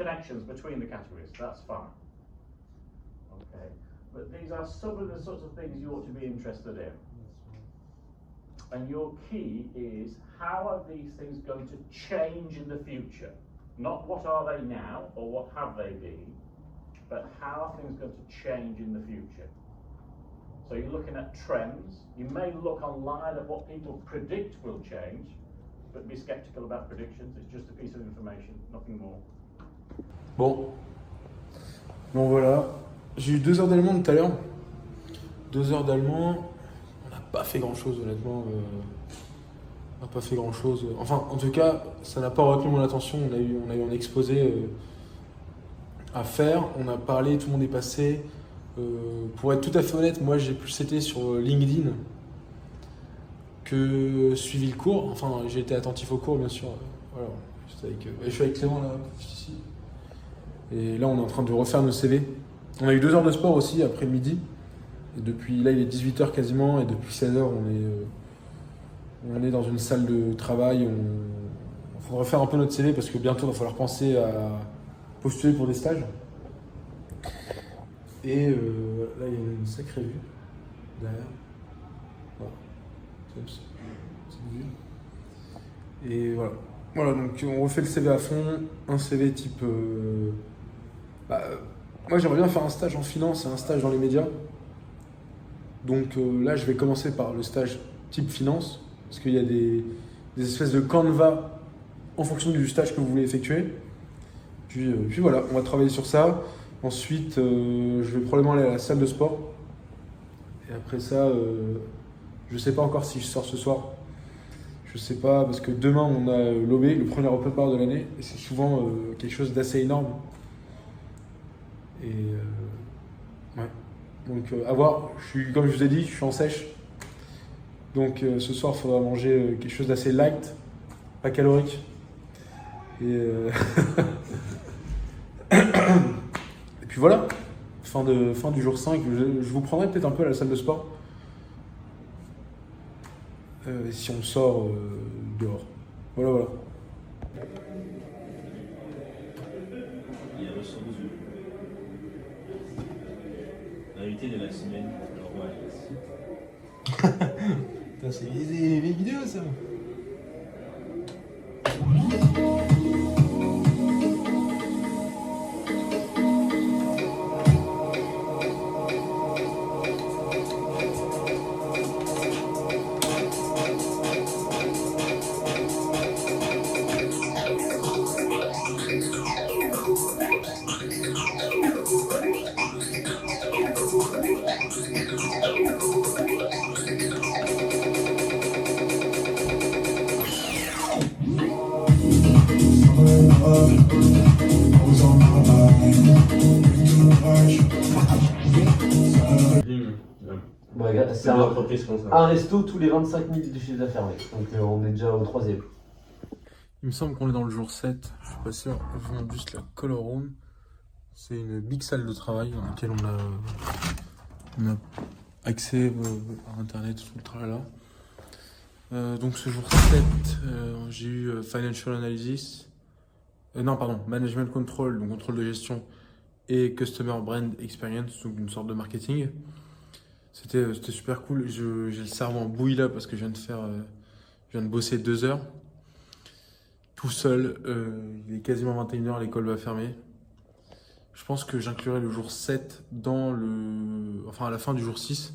connections between the categories, that's fine. Okay, but these are some of the sorts of things you ought to be interested in. And your key is, how are these things going to change in the future? Not what are they now or what have they been, but how are things going to change in the future? So you're looking at trends. You may look online at what people predict will change, but be skeptical about predictions. It's just a piece of information, nothing more. Bon voilà. J'ai eu 2 heures d'allemand tout à l'heure. 2 heures d'allemand. On n'a pas fait grand chose, honnêtement. On n'a pas fait grand chose. Enfin, en tout cas, ça n'a pas retenu mon attention. On a eu un exposé à faire. On a parlé, tout le monde est passé. Pour être tout à fait honnête, moi j'ai plus été sur LinkedIn que suivi le cours. Enfin, j'ai été attentif au cours, bien sûr. Voilà. Je suis avec Clément là, ici. Et là, on est en train de refaire nos CV. On a eu 2 heures de sport aussi après le midi. Et depuis là, il est 18h quasiment. Et depuis 16h, on est dans une salle de travail. Il faut refaire un peu notre CV parce que bientôt, il va falloir penser à postuler pour des stages. Et là, il y a une sacrée vue derrière. Voilà. C'est vue. Et voilà. Voilà, donc on refait le CV à fond. Un CV type... moi, j'aimerais bien faire un stage en finance et un stage dans les médias. Donc là, je vais commencer par le stage type finance. Parce qu'il y a des espèces de canevas en fonction du stage que vous voulez effectuer. Puis voilà, on va travailler sur ça. Ensuite, je vais probablement aller à la salle de sport. Et après ça, je ne sais pas encore si je sors ce soir. Je ne sais pas, parce que demain, on a l'OB, le premier open bar de l'année. Et c'est souvent quelque chose d'assez énorme. Et ouais. Donc, à voir. Comme je vous ai dit, je suis en sèche. Donc, ce soir, il faudra manger quelque chose d'assez light, pas calorique. Et puis voilà, fin du jour 5, je vous prendrai peut-être un peu à la salle de sport. Si on sort dehors. Voilà. Il ressort aux yeux. L'invité de la semaine, Laurent Alias. Putain, c'est des vidéos ça. C'est un resto tous les 25 000 de chiffre d'affaires, mec. Donc on est déjà au 3e. Il me semble qu'on est dans le jour 7, je suis pas sûr. Je montre juste la Color Room. C'est une big salle de travail dans laquelle on a accès à internet, tout le tralala. Donc ce jour 7, j'ai eu Financial Analysis. Management Control, donc contrôle de gestion, et Customer Brand Experience, donc une sorte de marketing. C'était super cool. J'ai le cerveau en bouille là parce que je viens de bosser 2 heures. Tout seul, il est quasiment 21h, l'école va fermer. Je pense que j'inclurai le jour 7 à la fin du jour 6.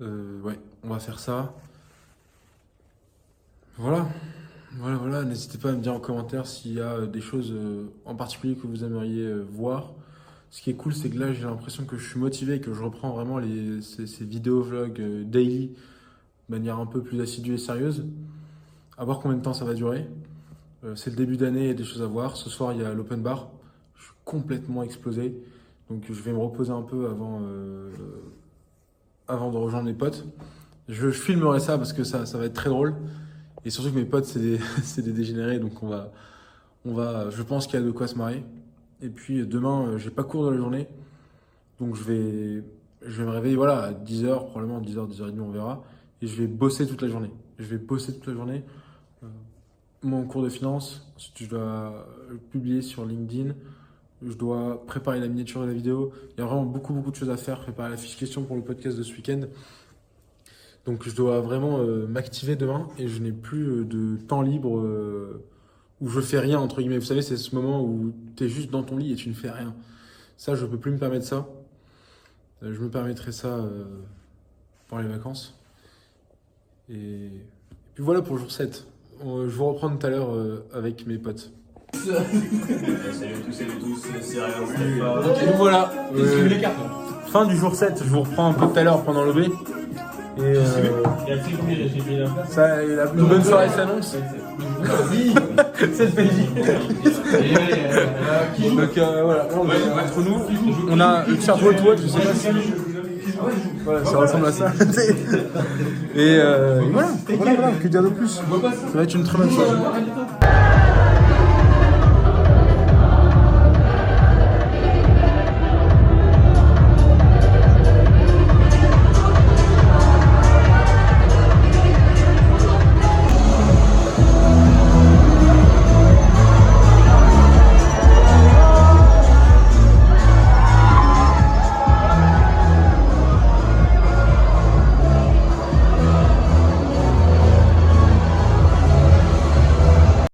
Ouais, on va faire ça. Voilà, n'hésitez pas à me dire en commentaire s'il y a des choses en particulier que vous aimeriez voir. Ce qui est cool, c'est que là, j'ai l'impression que je suis motivé et que je reprends vraiment ces vidéos vlogs daily de manière un peu plus assidue et sérieuse. À voir combien de temps ça va durer. C'est le début d'année, il y a des choses à voir. Ce soir, il y a l'open bar. Je suis complètement explosé. Donc, je vais me reposer un peu avant de rejoindre mes potes. Je filmerai ça parce que ça va être très drôle. Et surtout que mes potes, c'est des dégénérés. Donc, je pense qu'il y a de quoi se marrer. Et puis demain, j'ai pas cours dans la journée. Donc je vais me réveiller à 10h, probablement 10h, 10h30, on verra. Et je vais bosser toute la journée. mon cours de finance. Ensuite, je dois le publier sur LinkedIn. Je dois préparer la miniature de la vidéo. Il y a vraiment beaucoup de choses à faire. Préparer la fiche question pour le podcast de ce week-end. Donc, je dois vraiment m'activer demain et je n'ai plus de temps libre où je fais rien, entre guillemets. Vous savez, c'est ce moment où tu es juste dans ton lit et tu ne fais rien. Ça, je peux plus me permettre ça. Je me permettrai ça pour les vacances. Et puis voilà pour le jour 7. Je vous reprends tout à l'heure avec mes potes. Salut à tous, c'est rien, Stéphane. Donc voilà. Fin du jour 7. Je vous reprends un peu tout à l'heure pendant l'OB. Et ça, la plus bonne soirée s'annonce. C'est le Donc voilà, entre nous, on a le t-shirt Watch, je sais pas si. Voilà, ça ressemble à ça. Et voilà, que dire de plus. Ça va être une très bonne soirée.